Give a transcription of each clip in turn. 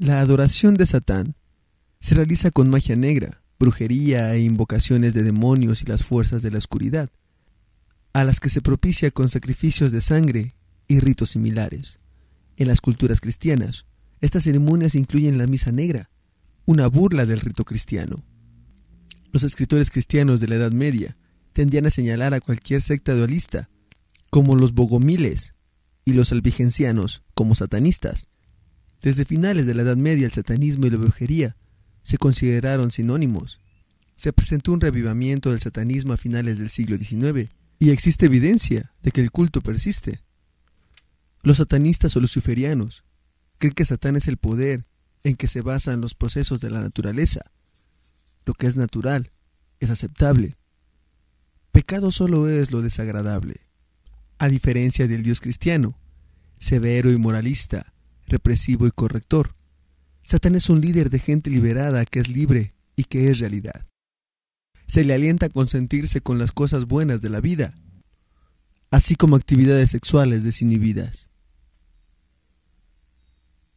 La adoración de Satán se realiza con magia negra, brujería e invocaciones de demonios y las fuerzas de la oscuridad, a las que se propicia con sacrificios de sangre y ritos similares. En las culturas cristianas, estas ceremonias incluyen la misa negra, una burla del rito cristiano. Los escritores cristianos de la Edad Media tendían a señalar a cualquier secta dualista como los bogomiles y los albigensianos como satanistas. Desde finales de la Edad Media el satanismo y la brujería se consideraron sinónimos. Se presentó un revivamiento del satanismo a finales del siglo XIX y existe evidencia de que el culto persiste. Los satanistas o luciferianos creen que Satán es el poder en que se basan los procesos de la naturaleza. Lo que es natural es aceptable. Pecado solo es lo desagradable. A diferencia del Dios cristiano, severo y moralista, represivo y corrector, Satán es un líder de gente liberada que es libre y que es realidad. Se le alienta a consentirse con las cosas buenas de la vida, así como actividades sexuales desinhibidas.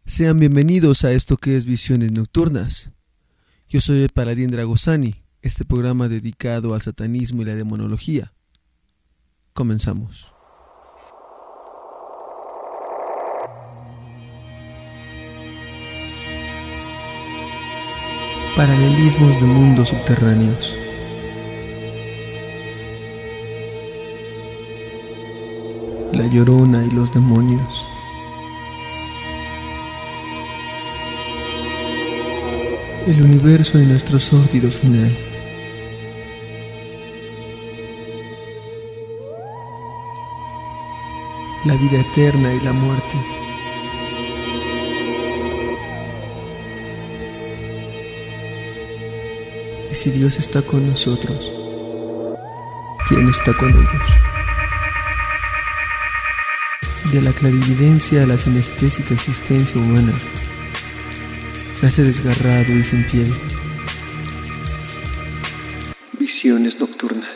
Sean bienvenidos a esto que es Visiones Nocturnas. Yo soy el Paladín Dragosani, este programa dedicado al satanismo y la demonología. Comenzamos. Paralelismos de mundos subterráneos. La Llorona y los demonios. El universo de nuestro sórdido final. La vida eterna y la muerte. Y si Dios está con nosotros, ¿quién está con ellos? De la clarividencia a la sinestésica existencia humana, nace desgarrado y sin piel. Visiones nocturnas.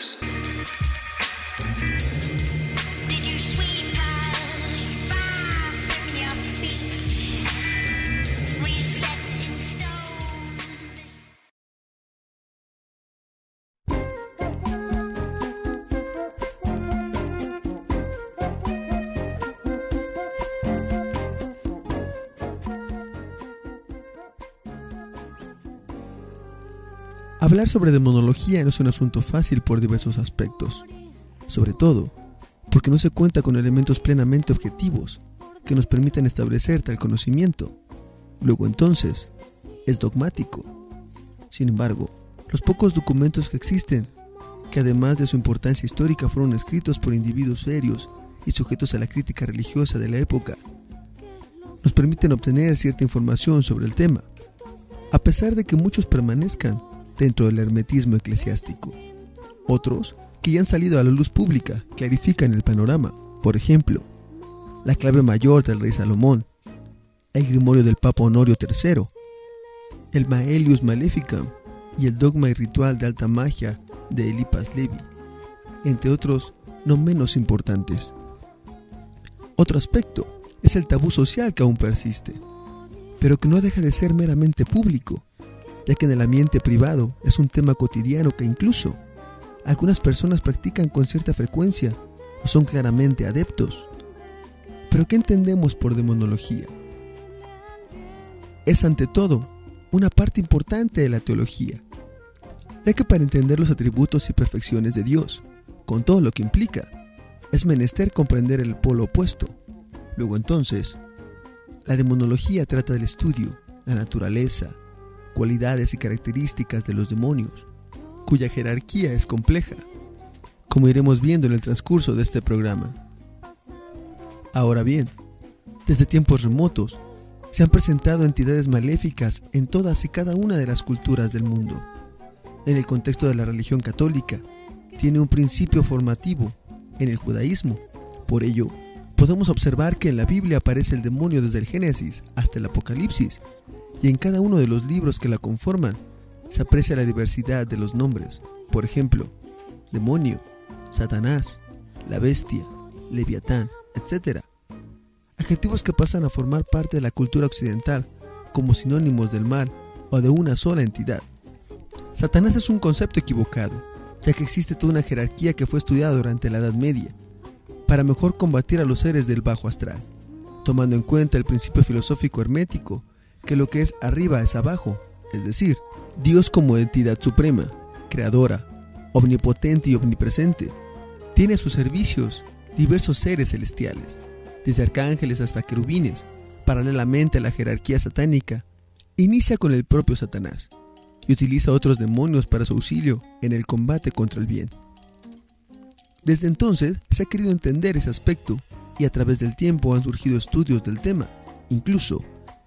Hablar sobre demonología no es un asunto fácil por diversos aspectos, sobre todo porque no se cuenta con elementos plenamente objetivos que nos permitan establecer tal conocimiento. Luego entonces, es dogmático. Sin embargo, los pocos documentos que existen, que además de su importancia histórica fueron escritos por individuos serios y sujetos a la crítica religiosa de la época, nos permiten obtener cierta información sobre el tema, a pesar de que muchos permanezcan dentro del hermetismo eclesiástico. Otros, que ya han salido a la luz pública, clarifican el panorama. Por ejemplo, la clave mayor del rey Salomón, el grimorio del Papa Honorio III, el Maelius Maleficam y el dogma y ritual de alta magia de Eliphas Levi, entre otros no menos importantes. Otro aspecto es el tabú social que aún persiste, pero que no deja de ser meramente público, ya que en el ambiente privado es un tema cotidiano que incluso algunas personas practican con cierta frecuencia o son claramente adeptos. ¿Pero qué entendemos por demonología? Es ante todo una parte importante de la teología, ya que para entender los atributos y perfecciones de Dios, con todo lo que implica, es menester comprender el polo opuesto. Luego entonces, la demonología trata del estudio, la naturaleza, cualidades y características de los demonios, cuya jerarquía es compleja, como iremos viendo en el transcurso de este programa. Ahora bien, desde tiempos remotos, se han presentado entidades maléficas en todas y cada una de las culturas del mundo. En el contexto de la religión católica, tiene un principio formativo en el judaísmo. Por ello, podemos observar que en la Biblia aparece el demonio desde el Génesis hasta el Apocalipsis, y en cada uno de los libros que la conforman se aprecia la diversidad de los nombres. Por ejemplo, demonio, Satanás, la bestia, Leviatán, etc. Adjetivos que pasan a formar parte de la cultura occidental como sinónimos del mal o de una sola entidad. Satanás es un concepto equivocado, ya que existe toda una jerarquía que fue estudiada durante la Edad Media, para mejor combatir a los seres del bajo astral, tomando en cuenta el principio filosófico hermético, que lo que es arriba es abajo, es decir, Dios como entidad suprema, creadora, omnipotente y omnipresente, tiene a sus servicios diversos seres celestiales, desde arcángeles hasta querubines. Paralelamente a la jerarquía satánica, inicia con el propio Satanás y utiliza a otros demonios para su auxilio en el combate contra el bien. Desde entonces se ha querido entender ese aspecto y a través del tiempo han surgido estudios del tema. Incluso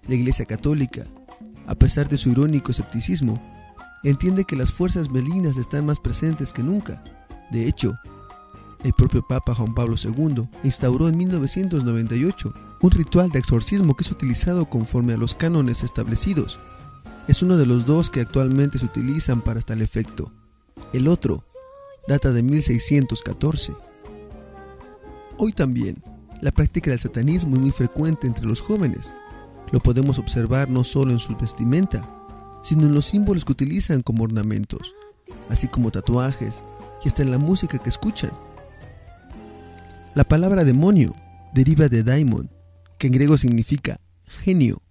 la Iglesia Católica, a pesar de su irónico escepticismo, entiende que las fuerzas malignas están más presentes que nunca. De hecho, el propio Papa Juan Pablo II instauró en 1998 un ritual de exorcismo que es utilizado conforme a los cánones establecidos. Es uno de los dos que actualmente se utilizan para tal efecto. El otro data de 1614. Hoy también, la práctica del satanismo es muy frecuente entre los jóvenes. Lo podemos observar no solo en su vestimenta, sino en los símbolos que utilizan como ornamentos, así como tatuajes y hasta en la música que escuchan. La palabra demonio deriva de daimon, que en griego significa genio.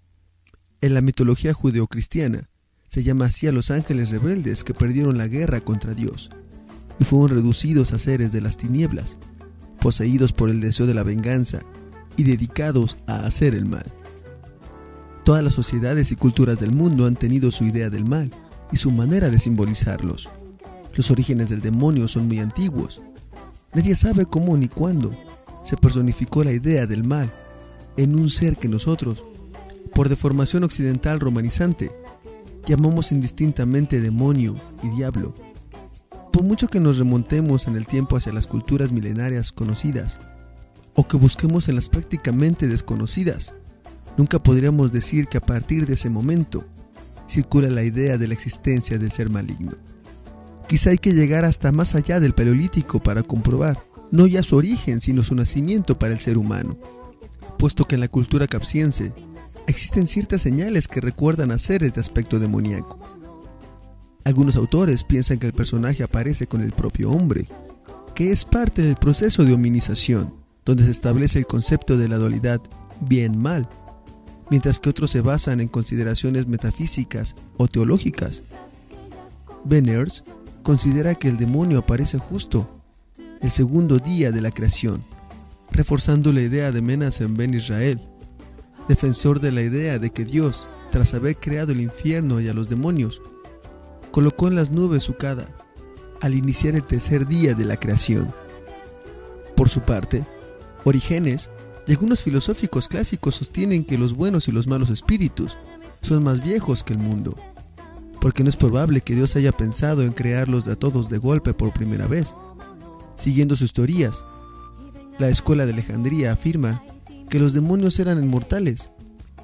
En la mitología judeocristiana se llama así a los ángeles rebeldes que perdieron la guerra contra Dios y fueron reducidos a seres de las tinieblas, poseídos por el deseo de la venganza y dedicados a hacer el mal. Todas las sociedades y culturas del mundo han tenido su idea del mal y su manera de simbolizarlos. Los orígenes del demonio son muy antiguos. Nadie sabe cómo ni cuándo se personificó la idea del mal en un ser que nosotros, por deformación occidental romanizante, llamamos indistintamente demonio y diablo. Por mucho que nos remontemos en el tiempo hacia las culturas milenarias conocidas, o que busquemos en las prácticamente desconocidas, nunca podríamos decir que a partir de ese momento circula la idea de la existencia del ser maligno. Quizá hay que llegar hasta más allá del Paleolítico para comprobar no ya su origen, sino su nacimiento para el ser humano, puesto que en la cultura capsiense existen ciertas señales que recuerdan a seres de aspecto demoníaco. Algunos autores piensan que el personaje aparece con el propio hombre, que es parte del proceso de hominización, donde se establece el concepto de la dualidad bien-mal, mientras que otros se basan en consideraciones metafísicas o teológicas. Benners considera que el demonio aparece justo el segundo día de la creación, reforzando la idea de Menachem Ben Israel, defensor de la idea de que Dios, tras haber creado el infierno y a los demonios, colocó en las nubes su cada al iniciar el tercer día de la creación. Por su parte, Orígenes y algunos filosóficos clásicos sostienen que los buenos y los malos espíritus son más viejos que el mundo, porque no es probable que Dios haya pensado en crearlos a todos de golpe por primera vez. Siguiendo sus teorías, la escuela de Alejandría afirma que los demonios eran inmortales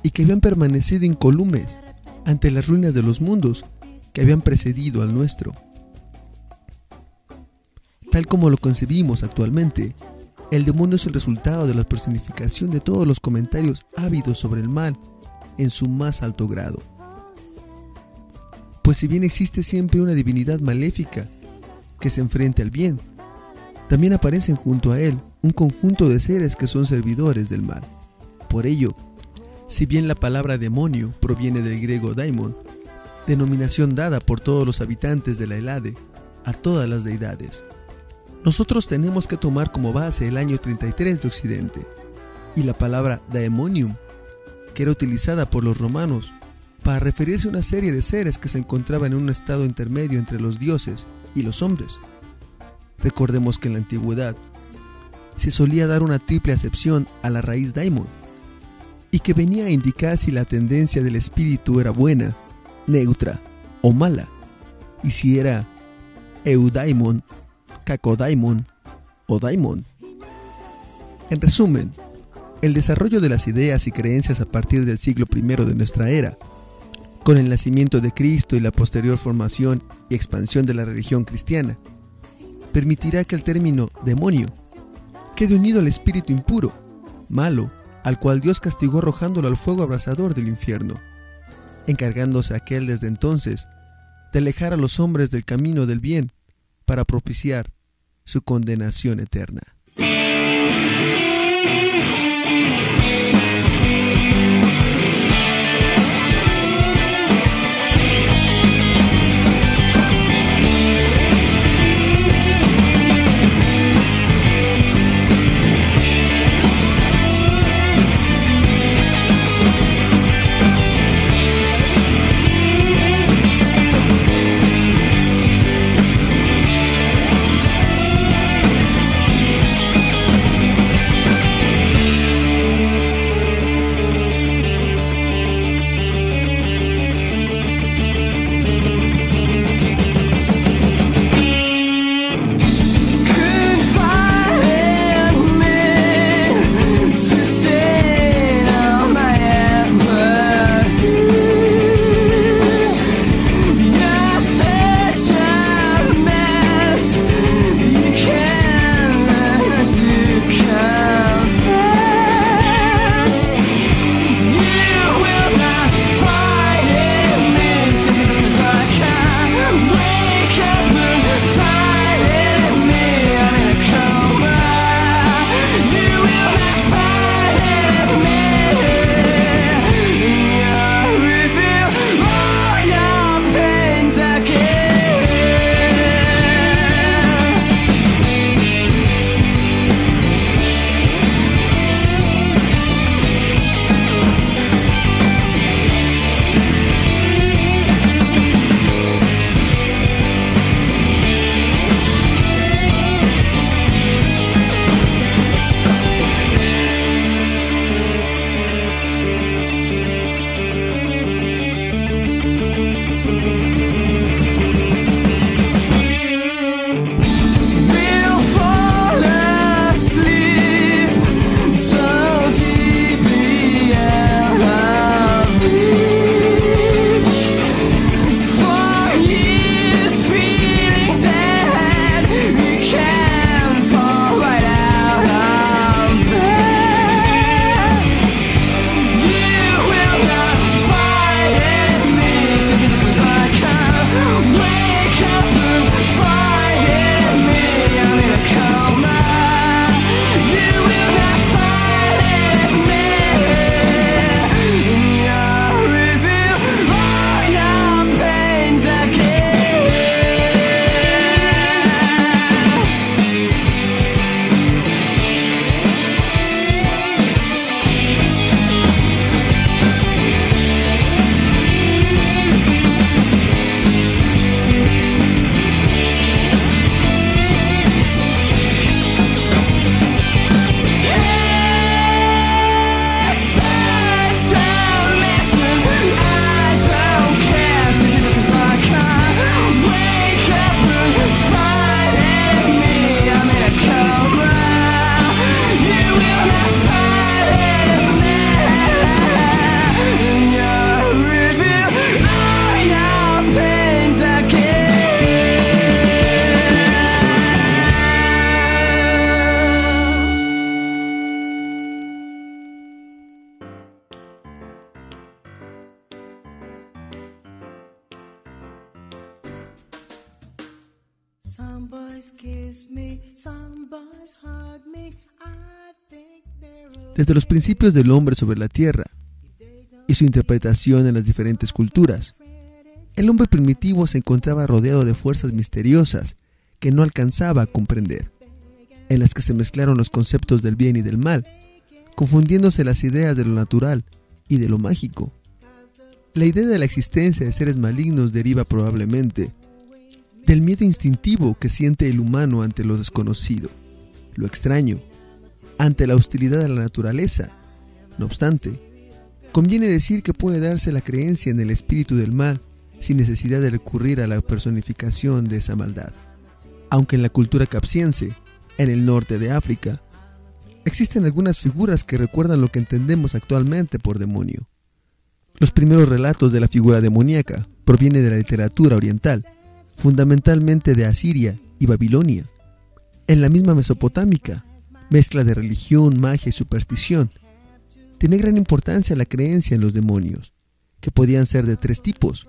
y que habían permanecido incólumes ante las ruinas de los mundos que habían precedido al nuestro. Tal como lo concebimos actualmente, el demonio es el resultado de la personificación de todos los comentarios ávidos sobre el mal en su más alto grado. Pues si bien existe siempre una divinidad maléfica que se enfrenta al bien, también aparecen junto a él un conjunto de seres que son servidores del mal. Por ello, si bien la palabra demonio proviene del griego daimon, denominación dada por todos los habitantes de la Helade a todas las deidades, nosotros tenemos que tomar como base el año 33 de Occidente y la palabra daemonium, que era utilizada por los romanos para referirse a una serie de seres que se encontraban en un estado intermedio entre los dioses y los hombres. Recordemos que en la antigüedad se solía dar una triple acepción a la raíz daimon, y que venía a indicar si la tendencia del espíritu era buena, neutra o mala, y si era eudaimon, cacodaimon o daimon. En resumen, el desarrollo de las ideas y creencias a partir del siglo I de nuestra era, con el nacimiento de Cristo y la posterior formación y expansión de la religión cristiana, permitirá que el término demonio quede unido al espíritu impuro, malo, al cual Dios castigó arrojándolo al fuego abrasador del infierno, encargándose aquel desde entonces de alejar a los hombres del camino del bien para propiciar su condenación eterna. Desde los principios del hombre sobre la tierra y su interpretación en las diferentes culturas, el hombre primitivo se encontraba rodeado de fuerzas misteriosas que no alcanzaba a comprender, en las que se mezclaron los conceptos del bien y del mal, confundiéndose las ideas de lo natural y de lo mágico. La idea de la existencia de seres malignos deriva probablemente del miedo instintivo que siente el humano ante lo desconocido, lo extraño, ante la hostilidad a la naturaleza. No obstante, conviene decir que puede darse la creencia en el espíritu del mal sin necesidad de recurrir a la personificación de esa maldad. Aunque en la cultura capsiense, en el norte de África, existen algunas figuras que recuerdan lo que entendemos actualmente por demonio. Los primeros relatos de la figura demoníaca provienen de la literatura oriental, fundamentalmente de Asiria y Babilonia. En la misma Mesopotámica, mezcla de religión, magia y superstición, tiene gran importancia la creencia en los demonios, que podían ser de 3 tipos.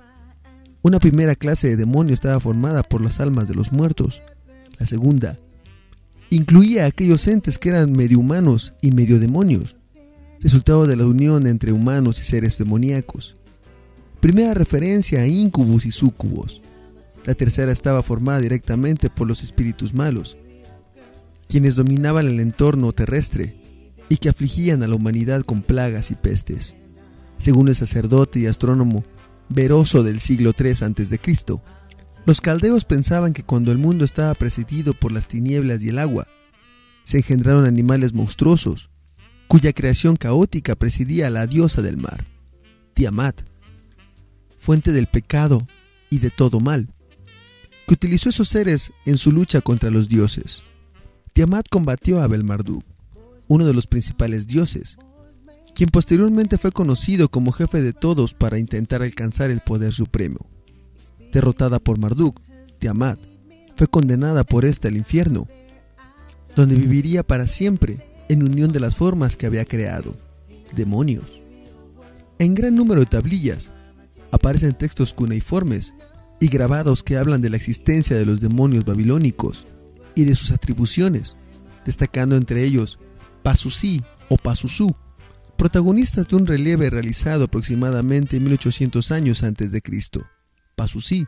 Una primera clase de demonio estaba formada por las almas de los muertos. La segunda incluía a aquellos entes que eran medio humanos y medio demonios, resultado de la unión entre humanos y seres demoníacos. Primera referencia a incubus y súcubos. La tercera estaba formada directamente por los espíritus malos, quienes dominaban el entorno terrestre y que afligían a la humanidad con plagas y pestes. Según el sacerdote y astrónomo Beroso del siglo III a.C., los caldeos pensaban que cuando el mundo estaba presidido por las tinieblas y el agua, se engendraron animales monstruosos, cuya creación caótica presidía a la diosa del mar, Tiamat, fuente del pecado y de todo mal, que utilizó esos seres en su lucha contra los dioses. Tiamat combatió a Bel-Marduk, uno de los principales dioses, quien posteriormente fue conocido como jefe de todos para intentar alcanzar el poder supremo. Derrotada por Marduk, Tiamat fue condenada por éste al infierno, donde viviría para siempre en unión de las formas que había creado, demonios. En gran número de tablillas aparecen textos cuneiformes y grabados que hablan de la existencia de los demonios babilónicos y de sus atribuciones, destacando entre ellos Pazuzi o Pazuzu, protagonistas de un relieve realizado aproximadamente 1800 años antes de Cristo. Pazuzi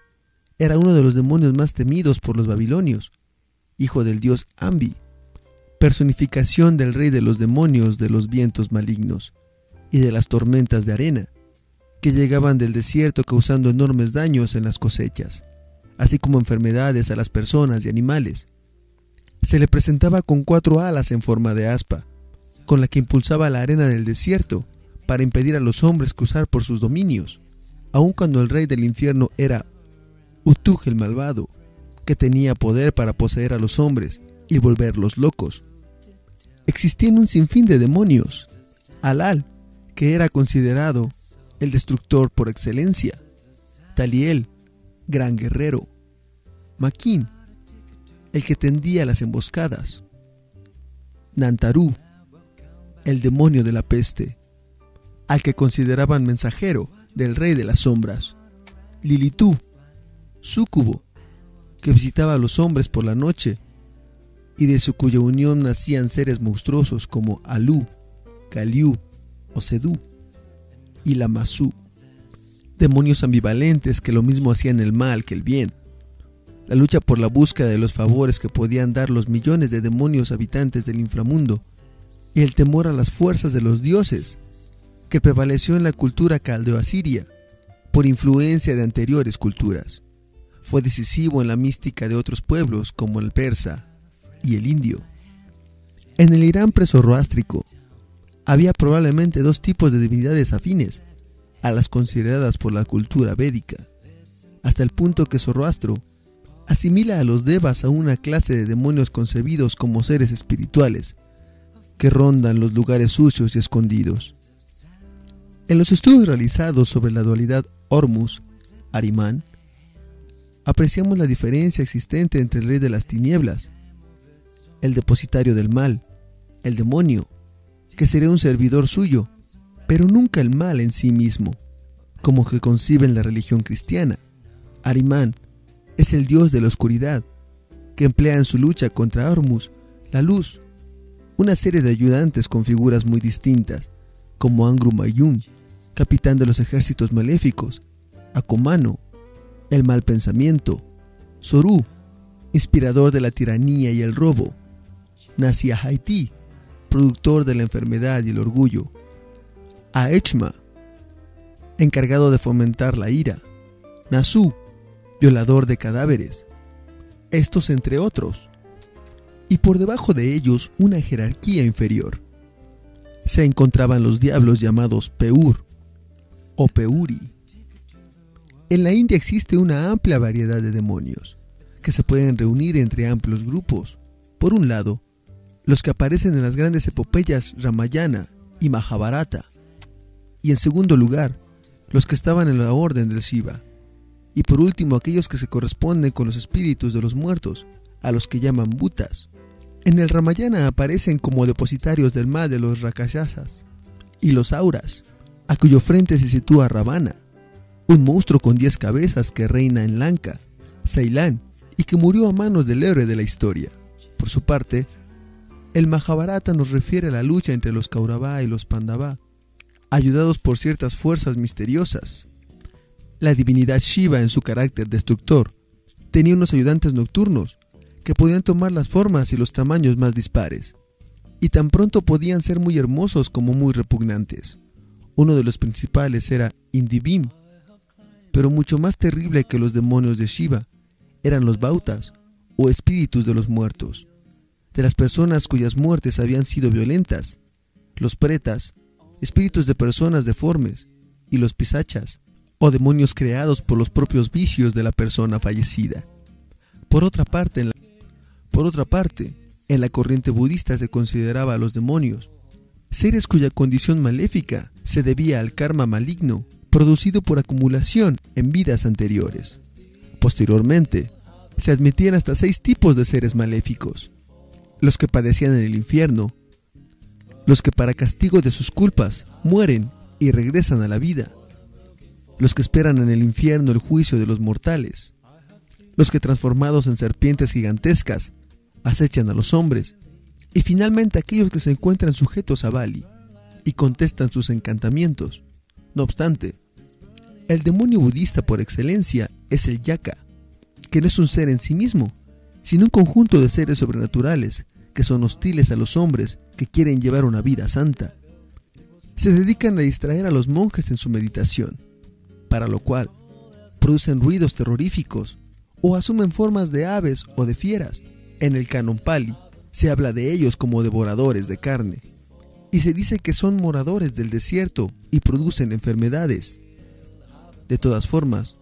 era uno de los demonios más temidos por los babilonios, hijo del dios Ambi, personificación del rey de los demonios de los vientos malignos y de las tormentas de arena, que llegaban del desierto causando enormes daños en las cosechas, así como enfermedades a las personas y animales. Se le presentaba con 4 alas en forma de aspa, con la que impulsaba la arena del desierto para impedir a los hombres cruzar por sus dominios, aun cuando el rey del infierno era Utuj el malvado, que tenía poder para poseer a los hombres y volverlos locos. Existían un sinfín de demonios. Alal, que era considerado el destructor por excelencia. Taliel, gran guerrero. Maquín, el que tendía las emboscadas. Nantarú, el demonio de la peste, al que consideraban mensajero del rey de las sombras. Lilitú, súcubo, que visitaba a los hombres por la noche y de su cuya unión nacían seres monstruosos como Alú, Galiú o Sedú, y Lamasú, demonios ambivalentes que lo mismo hacían el mal que el bien. La lucha por la búsqueda de los favores que podían dar los millones de demonios habitantes del inframundo y el temor a las fuerzas de los dioses, que prevaleció en la cultura caldeo-asiria por influencia de anteriores culturas. Fue decisivo en la mística de otros pueblos como el persa y el indio. En el Irán prezoroástrico había probablemente 2 tipos de divinidades afines a las consideradas por la cultura védica, hasta el punto que Zoroastro asimila a los devas a una clase de demonios concebidos como seres espirituales que rondan los lugares sucios y escondidos. En los estudios realizados sobre la dualidad Hormuz-Ahriman, apreciamos la diferencia existente entre el rey de las tinieblas, el depositario del mal, el demonio, que sería un servidor suyo, pero nunca el mal en sí mismo, como que concibe en la religión cristiana. Ahriman es el dios de la oscuridad, que emplea en su lucha contra Hormuz la luz, una serie de ayudantes con figuras muy distintas, como Angru Mayun, capitán de los ejércitos maléficos, Akomano, el mal pensamiento, Sorú, inspirador de la tiranía y el robo, Nasia Haití, productor de la enfermedad y el orgullo, Aechma, encargado de fomentar la ira, Nasú, violador de cadáveres, estos entre otros, y por debajo de ellos una jerarquía inferior. Se encontraban los diablos llamados Peur o Peuri. En la India existe una amplia variedad de demonios, que se pueden reunir entre amplios grupos. Por un lado, los que aparecen en las grandes epopeyas Ramayana y Mahabharata, y en segundo lugar, los que estaban en la orden del Shiva, y por último aquellos que se corresponden con los espíritus de los muertos, a los que llaman Bhutas. En el Ramayana aparecen como depositarios del mal de los Rakshasas y los Auras, a cuyo frente se sitúa Ravana, un monstruo con 10 cabezas que reina en Lanka, Ceilán, y que murió a manos del héroe de la historia. Por su parte, el Mahabharata nos refiere a la lucha entre los Kaurava y los Pandava, ayudados por ciertas fuerzas misteriosas. La divinidad Shiva, en su carácter destructor, tenía unos ayudantes nocturnos que podían tomar las formas y los tamaños más dispares, y tan pronto podían ser muy hermosos como muy repugnantes. Uno de los principales era Indivim, pero mucho más terrible que los demonios de Shiva eran los Bautas, o espíritus de los muertos, de las personas cuyas muertes habían sido violentas, los Pretas, espíritus de personas deformes, y los Pisachas, o demonios creados por los propios vicios de la persona fallecida. Por otra parte, en la corriente budista se consideraba a los demonios seres cuya condición maléfica se debía al karma maligno producido por acumulación en vidas anteriores. Posteriormente, se admitían hasta 6 tipos de seres maléficos: los que padecían en el infierno, los que para castigo de sus culpas mueren y regresan a la vida, los que esperan en el infierno el juicio de los mortales, los que transformados en serpientes gigantescas acechan a los hombres, y finalmente aquellos que se encuentran sujetos a Bali y contestan sus encantamientos. No obstante, el demonio budista por excelencia es el Yaka, que no es un ser en sí mismo, sino un conjunto de seres sobrenaturales que son hostiles a los hombres que quieren llevar una vida santa. Se dedican a distraer a los monjes en su meditación, para lo cual producen ruidos terroríficos o asumen formas de aves o de fieras. En el canon Pali se habla de ellos como devoradores de carne, y se dice que son moradores del desierto y producen enfermedades. De todas formas,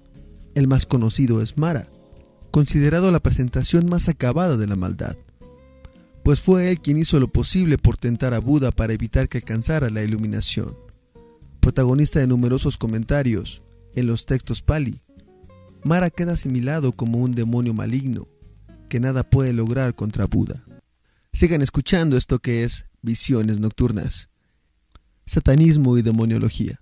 el más conocido es Mara, considerado la presentación más acabada de la maldad, pues fue él quien hizo lo posible por tentar a Buda para evitar que alcanzara la iluminación. Protagonista de numerosos comentarios en los textos Pali, Mara queda asimilado como un demonio maligno que nada puede lograr contra Buda. Sigan escuchando esto que es Visiones Nocturnas, Satanismo y Demoniología.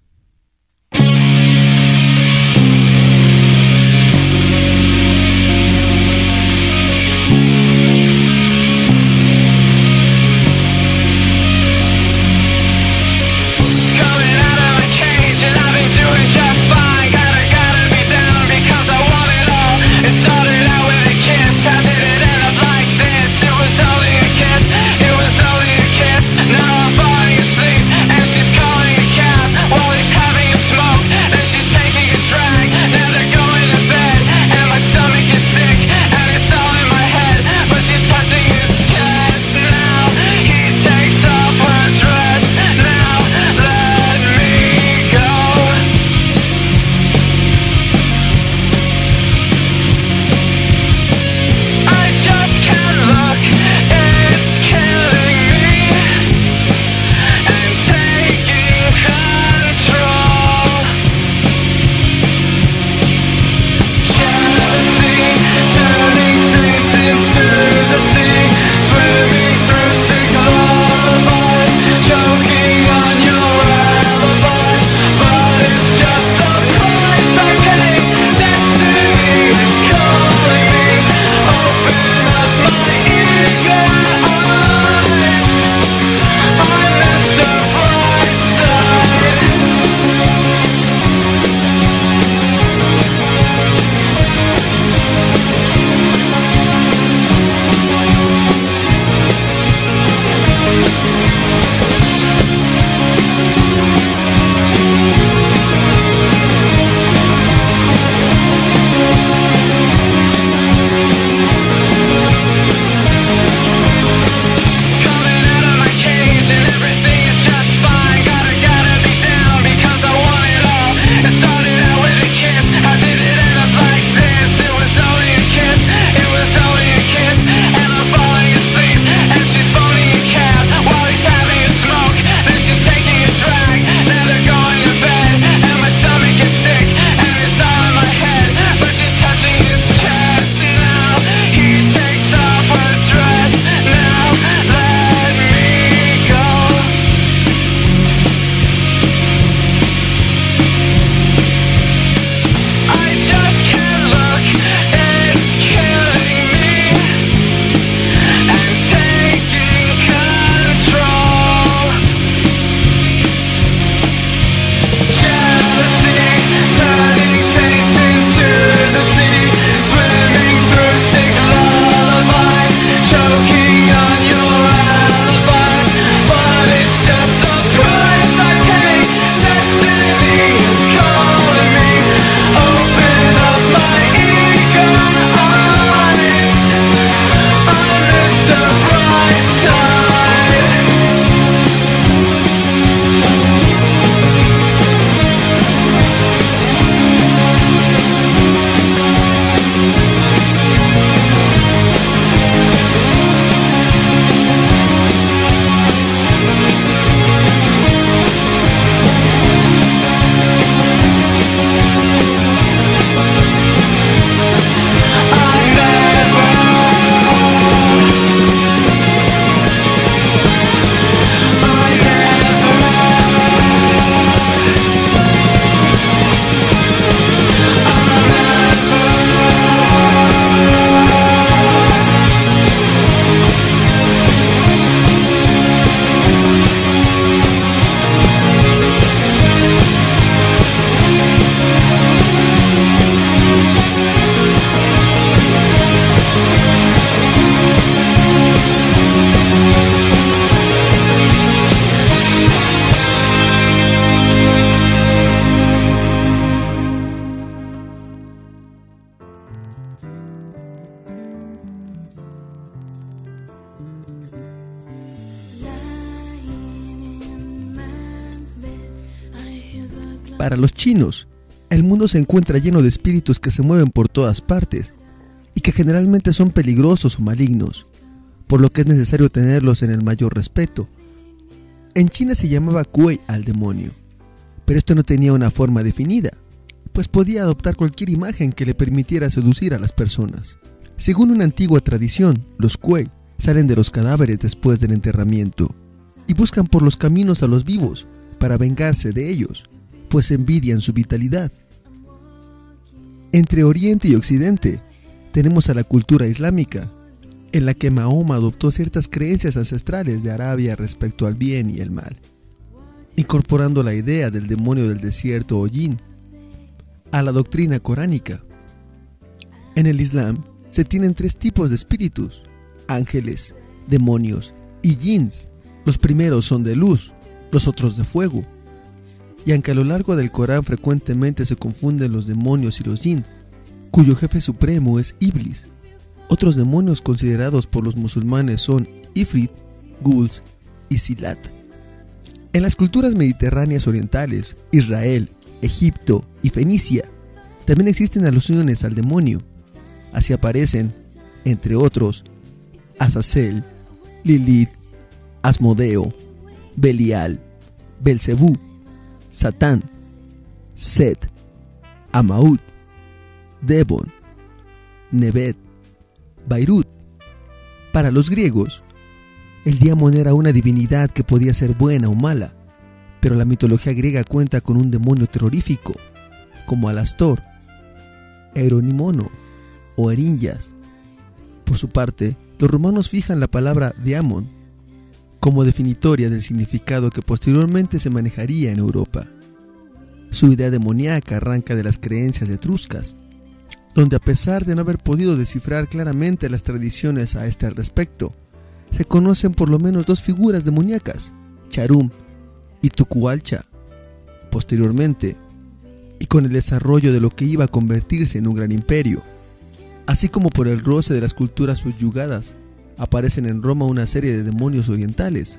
Now I'm falling asleep and she's calling a cab while Para los chinos, el mundo se encuentra lleno de espíritus que se mueven por todas partes y que generalmente son peligrosos o malignos, por lo que es necesario tenerlos en el mayor respeto. En China se llamaba Kuei al demonio, pero esto no tenía una forma definida, pues podía adoptar cualquier imagen que le permitiera seducir a las personas. Según una antigua tradición, los Kuei salen de los cadáveres después del enterramiento y buscan por los caminos a los vivos para vengarse de ellos, pues envidian su vitalidad. Entre Oriente y Occidente tenemos a la cultura islámica, en la que Mahoma adoptó ciertas creencias ancestrales de Arabia respecto al bien y el mal, incorporando la idea del demonio del desierto o jin a la doctrina coránica. En el Islam se tienen tres tipos de espíritus: ángeles, demonios y jinns. Los primeros son de luz, los otros de fuego. Y aunque a lo largo del Corán frecuentemente se confunden los demonios y los jinns, cuyo jefe supremo es Iblis, otros demonios considerados por los musulmanes son Ifrit, Ghouls y Silat. En las culturas mediterráneas orientales, Israel, Egipto y Fenicia, también existen alusiones al demonio. Así aparecen, entre otros, Azazel, Lilith, Asmodeo, Belial, Belcebú, Satán, Set, Amaut, Devon, Nebet, Bairut. Para los griegos, el diamón era una divinidad que podía ser buena o mala, pero la mitología griega cuenta con un demonio terrorífico, como Alastor, Eronimono o Eringias. Por su parte, los romanos fijan la palabra diamón como definitoria del significado que posteriormente se manejaría en Europa. Su idea demoníaca arranca de las creencias etruscas, donde a pesar de no haber podido descifrar claramente las tradiciones a este respecto, se conocen por lo menos dos figuras demoníacas, Charum y Tucualcha. Posteriormente, y con el desarrollo de lo que iba a convertirse en un gran imperio, así como por el roce de las culturas subyugadas, aparecen en Roma una serie de demonios orientales,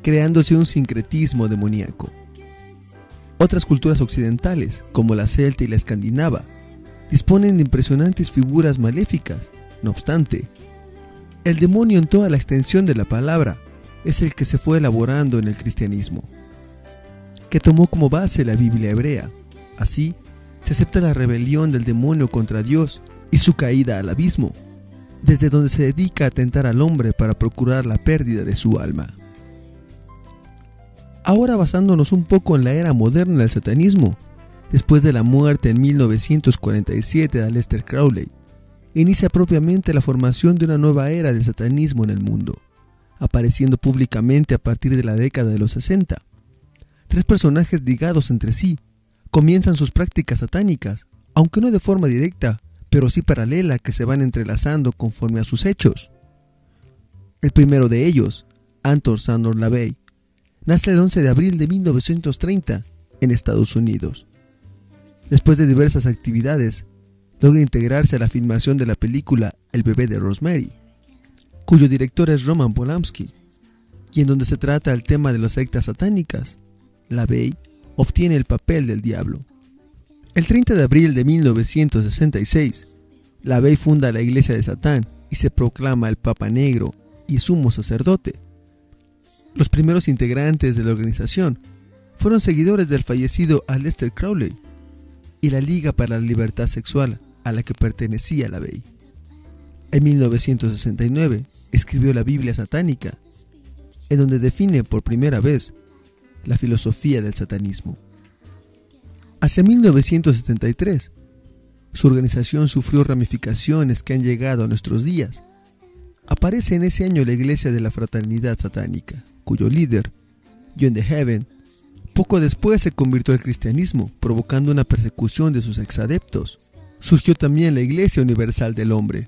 creándose un sincretismo demoníaco. Otras culturas occidentales, como la celta y la escandinava, disponen de impresionantes figuras maléficas. No obstante, el demonio en toda la extensión de la palabra es el que se fue elaborando en el cristianismo, que tomó como base la Biblia hebrea. Así, se acepta la rebelión del demonio contra Dios y su caída al abismo, desde donde se dedica a tentar al hombre para procurar la pérdida de su alma. Ahora, basándonos un poco en la era moderna del satanismo, después de la muerte en 1947 de Aleister Crowley, inicia propiamente la formación de una nueva era del satanismo en el mundo, apareciendo públicamente a partir de la década de los 60. Tres personajes ligados entre sí comienzan sus prácticas satánicas, aunque no de forma directa, pero sí paralela, que se van entrelazando conforme a sus hechos. El primero de ellos, Anton Szandor LaVey, nace el 11 de abril de 1930 en Estados Unidos. Después de diversas actividades, logra integrarse a la filmación de la película El bebé de Rosemary, cuyo director es Roman Polanski, y en donde se trata el tema de las sectas satánicas. LaVey obtiene el papel del diablo. El 30 de abril de 1966, LaVey funda la Iglesia de Satán y se proclama el Papa Negro y sumo sacerdote. Los primeros integrantes de la organización fueron seguidores del fallecido Aleister Crowley y la Liga para la Libertad Sexual, a la que pertenecía LaVey. En 1969 escribió la Biblia satánica, en donde define por primera vez la filosofía del satanismo. Hacia 1973, su organización sufrió ramificaciones que han llegado a nuestros días. Aparece en ese año la Iglesia de la Fraternidad Satánica, cuyo líder, John de Heaven, poco después se convirtió al cristianismo, provocando una persecución de sus exadeptos. Surgió también la Iglesia Universal del Hombre.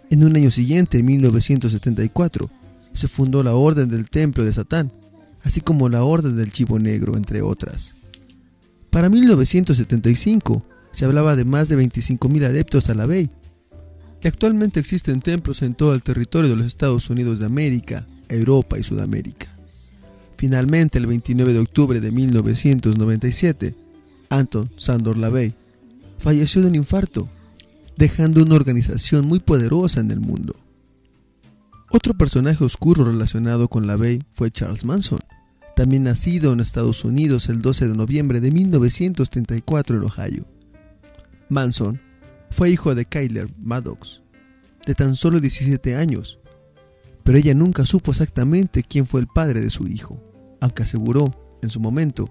En un año siguiente, en 1974, se fundó la Orden del Templo de Satán, así como la Orden del Chivo Negro, entre otras. Para 1975 se hablaba de más de 25,000 adeptos a LaVey, y actualmente existen templos en todo el territorio de los Estados Unidos de América, Europa y Sudamérica. Finalmente, el 29 de octubre de 1997, Anton Sandor LaVey, falleció de un infarto, dejando una organización muy poderosa en el mundo. Otro personaje oscuro relacionado con LaVey fue Charles Manson, también nacido en Estados Unidos el 12 de noviembre de 1934 en Ohio. Manson fue hijo de Kyler Maddox, de tan solo 17 años, pero ella nunca supo exactamente quién fue el padre de su hijo, aunque aseguró, en su momento,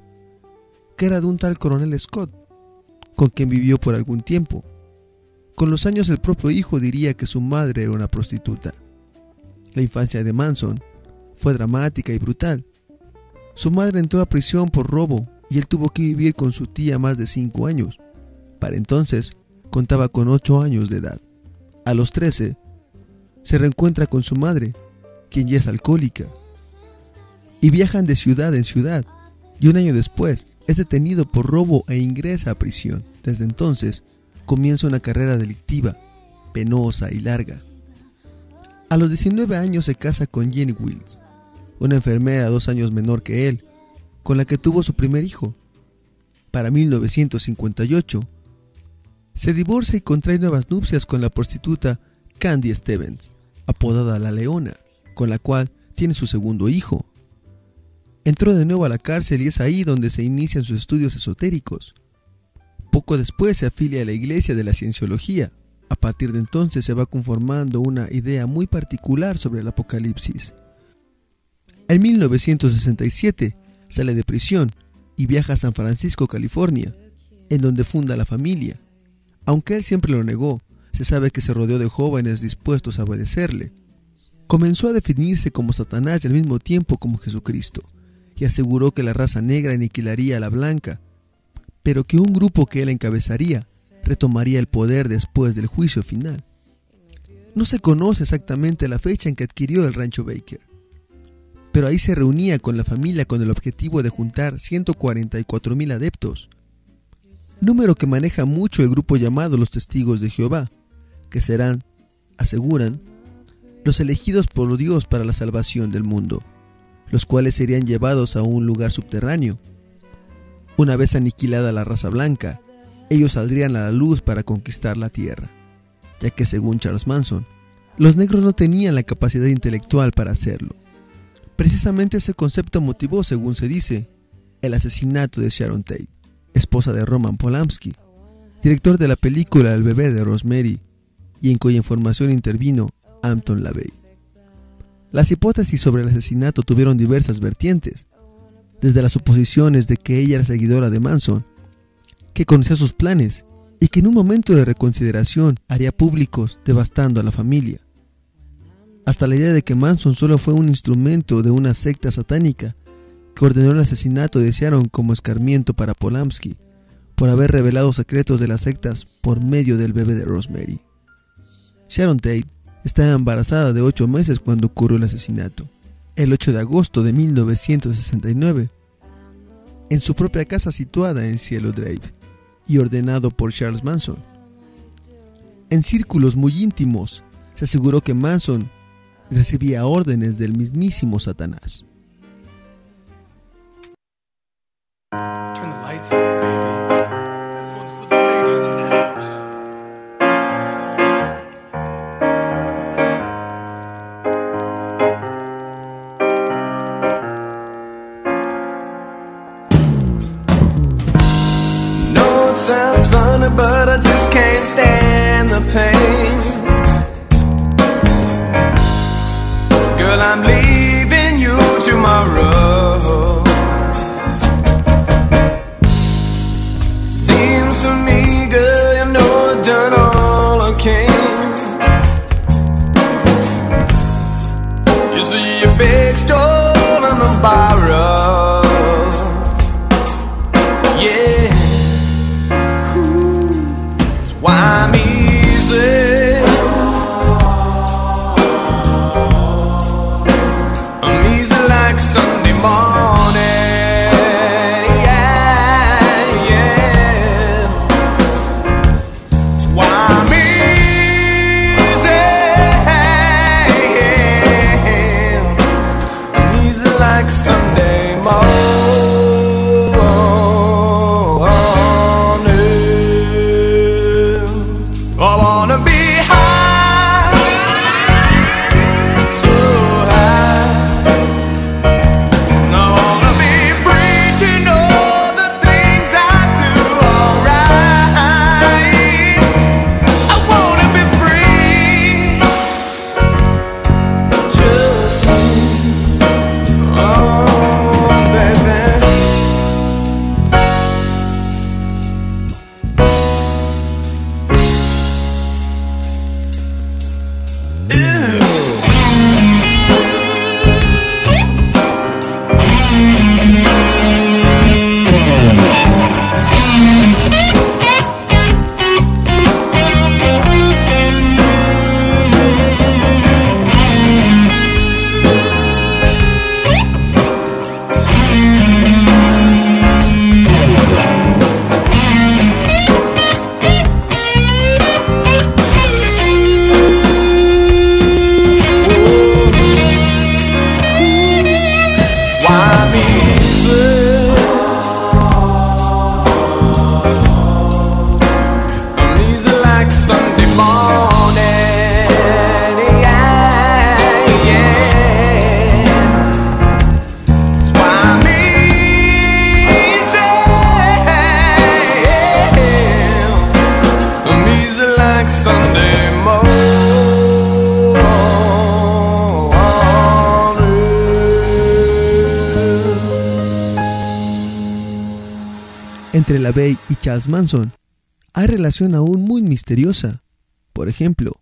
que era de un tal coronel Scott, con quien vivió por algún tiempo. Con los años el propio hijo diría que su madre era una prostituta. La infancia de Manson fue dramática y brutal. Su madre entró a prisión por robo y él tuvo que vivir con su tía más de 5 años. Para entonces, contaba con 8 años de edad. A los 13, se reencuentra con su madre, quien ya es alcohólica, y viajan de ciudad en ciudad, y un año después es detenido por robo e ingresa a prisión. Desde entonces, comienza una carrera delictiva, penosa y larga. A los 19 años se casa con Jenny Wills, una enfermera 2 años menor que él, con la que tuvo su primer hijo. Para 1958, se divorcia y contrae nuevas nupcias con la prostituta Candy Stevens, apodada La Leona, con la cual tiene su segundo hijo. Entró de nuevo a la cárcel y es ahí donde se inician sus estudios esotéricos. Poco después se afilia a la Iglesia de la Cienciología. A partir de entonces se va conformando una idea muy particular sobre el apocalipsis. En 1967 sale de prisión y viaja a San Francisco, California, en donde funda la familia. Aunque él siempre lo negó, se sabe que se rodeó de jóvenes dispuestos a obedecerle. Comenzó a definirse como Satanás y al mismo tiempo como Jesucristo, y aseguró que la raza negra aniquilaría a la blanca, pero que un grupo que él encabezaría retomaría el poder después del juicio final. No se conoce exactamente la fecha en que adquirió el rancho Baker, pero ahí se reunía con la familia con el objetivo de juntar 144,000 adeptos, número que maneja mucho el grupo llamado los Testigos de Jehová, que serán, aseguran, los elegidos por Dios para la salvación del mundo, los cuales serían llevados a un lugar subterráneo. Una vez aniquilada la raza blanca, ellos saldrían a la luz para conquistar la tierra, ya que según Charles Manson, los negros no tenían la capacidad intelectual para hacerlo. Precisamente ese concepto motivó, según se dice, el asesinato de Sharon Tate, esposa de Roman Polanski, director de la película El bebé de Rosemary, y en cuya información intervino Anton LaVey. Las hipótesis sobre el asesinato tuvieron diversas vertientes, desde las suposiciones de que ella era seguidora de Manson, que conocía sus planes y que en un momento de reconsideración haría públicos devastando a la familia, hasta la idea de que Manson solo fue un instrumento de una secta satánica que ordenó el asesinato de Sharon como escarmiento para Polanski por haber revelado secretos de las sectas por medio del bebé de Rosemary. Sharon Tate estaba embarazada de 8 meses cuando ocurrió el asesinato, el 8 de agosto de 1969, en su propia casa situada en Cielo Drive y ordenado por Charles Manson. En círculos muy íntimos se aseguró que Manson recibía órdenes del mismísimo Satanás. Turn the lights out, baby. This one's for the ladies in the house. No, it sounds funny, but I just can't stand the pain. Girl, I'm leaving you tomorrow. Seems to me, girl, you know I've done all I can. You see your big stole and a borrow. Yeah. Ooh. That's why I'm easy. Sunday morning, yeah, yeah. LaVey y Charles Manson hay relación aún muy misteriosa. Por ejemplo,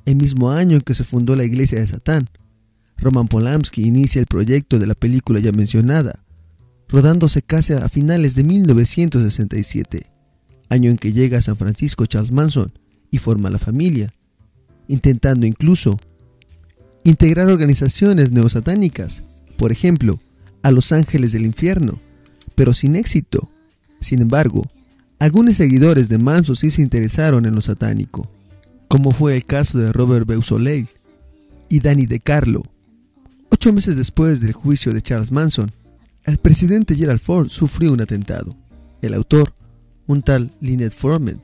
el mismo año en que se fundó la Iglesia de Satán, Roman Polanski inicia el proyecto de la película ya mencionada, rodándose casi a finales de 1967, año en que llega a San Francisco Charles Manson y forma la familia, intentando incluso integrar organizaciones neosatánicas, por ejemplo, a Los Ángeles del Infierno, pero sin éxito. Sin embargo, algunos seguidores de Manson sí se interesaron en lo satánico, como fue el caso de Robert Beausoleil y Danny DeCarlo. 8 meses después del juicio de Charles Manson, el presidente Gerald Ford sufrió un atentado. El autor, un tal Lynette Foreman,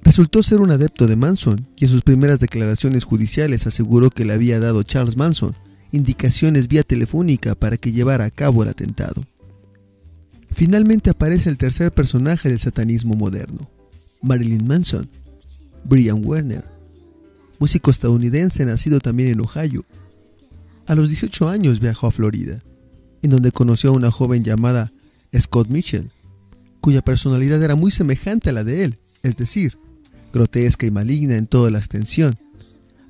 resultó ser un adepto de Manson y en sus primeras declaraciones judiciales aseguró que le había dado Charles Manson indicaciones vía telefónica para que llevara a cabo el atentado. Finalmente aparece el tercer personaje del satanismo moderno, Marilyn Manson, Brian Werner, músico estadounidense nacido también en Ohio. A los 18 años viajó a Florida, en donde conoció a una joven llamada Scott Mitchell, cuya personalidad era muy semejante a la de él, es decir, grotesca y maligna en toda la extensión.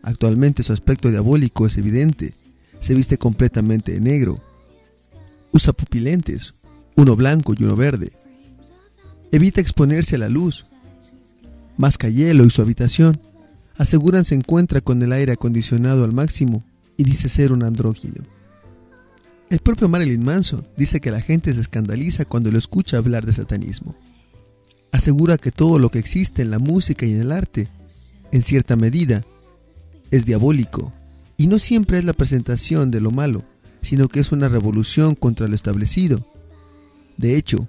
Actualmente su aspecto diabólico es evidente, se viste completamente de negro, usa pupilentes, uno blanco y uno verde, evita exponerse a la luz, masca hielo y su habitación, aseguran se encuentra con el aire acondicionado al máximo y dice ser un andrógino. El propio Marilyn Manson dice que la gente se escandaliza cuando lo escucha hablar de satanismo. Asegura que todo lo que existe en la música y en el arte, en cierta medida, es diabólico, y no siempre es la presentación de lo malo, sino que es una revolución contra lo establecido. De hecho,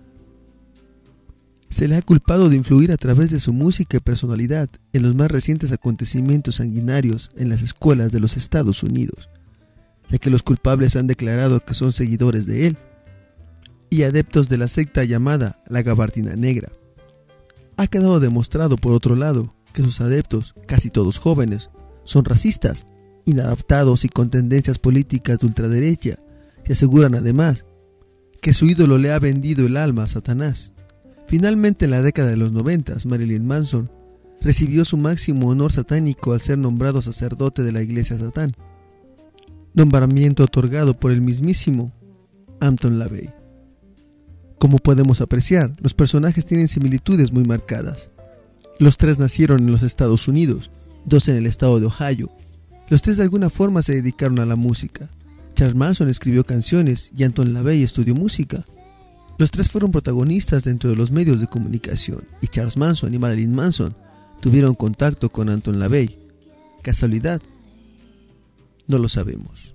se le ha culpado de influir a través de su música y personalidad en los más recientes acontecimientos sanguinarios en las escuelas de los Estados Unidos, ya que los culpables han declarado que son seguidores de él y adeptos de la secta llamada la Gabardina Negra. Ha quedado demostrado, por otro lado, que sus adeptos, casi todos jóvenes, son racistas, inadaptados y con tendencias políticas de ultraderecha, y aseguran además que su ídolo le ha vendido el alma a Satanás. Finalmente, en la década de los 90, Marilyn Manson recibió su máximo honor satánico al ser nombrado sacerdote de la Iglesia Satán, nombramiento otorgado por el mismísimo Anton LaVey. Como podemos apreciar, los personajes tienen similitudes muy marcadas. Los tres nacieron en los Estados Unidos, 2 en el estado de Ohio. Los tres de alguna forma se dedicaron a la música. Charles Manson escribió canciones y Anton LaVey estudió música. Los tres fueron protagonistas dentro de los medios de comunicación y Charles Manson y Marilyn Manson tuvieron contacto con Anton LaVey. ¿Casualidad? No lo sabemos.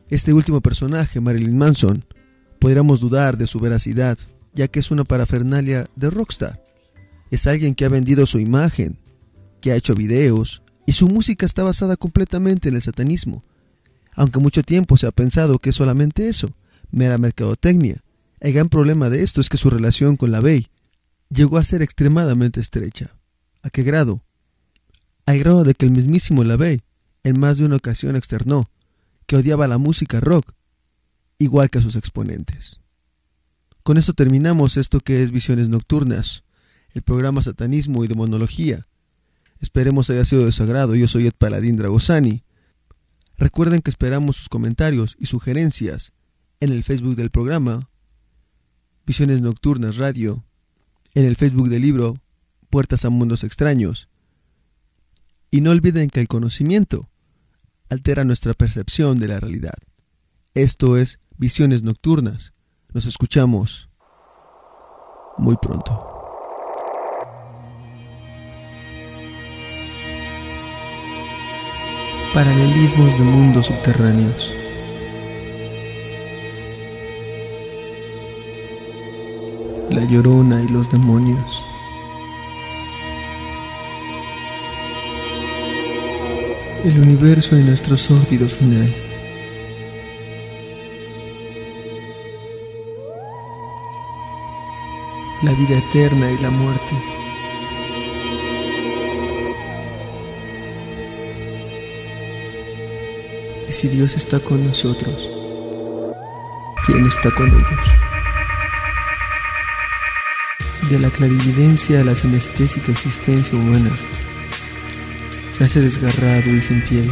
Este último personaje, Marilyn Manson, podríamos dudar de su veracidad, ya que es una parafernalia de rockstar. Es alguien que ha vendido su imagen, que ha hecho videos, y su música está basada completamente en el satanismo. Aunque mucho tiempo se ha pensado que es solamente eso, mera mercadotecnia. El gran problema de esto es que su relación con LaVey llegó a ser extremadamente estrecha. ¿A qué grado? Al grado de que el mismísimo LaVey en más de una ocasión externó que odiaba la música rock, igual que a sus exponentes. Con esto terminamos esto que es Visiones Nocturnas, el programa Satanismo y Demonología. Esperemos haya sido de su agrado. Yo soy Ed Paladín Dragosani. Recuerden que esperamos sus comentarios y sugerencias en el Facebook del programa Visiones Nocturnas Radio, en el Facebook del libro Puertas a Mundos Extraños. Y no olviden que el conocimiento altera nuestra percepción de la realidad. Esto es Visiones Nocturnas. Nos escuchamos muy pronto. Paralelismos de mundos subterráneos. La Llorona y los demonios. El universo y nuestro sórdido final. La vida eterna y la muerte. Y si Dios está con nosotros, ¿quién está con ellos? de la clarividencia a la sinestésica existencia humana, se hace desgarrado y sin piel.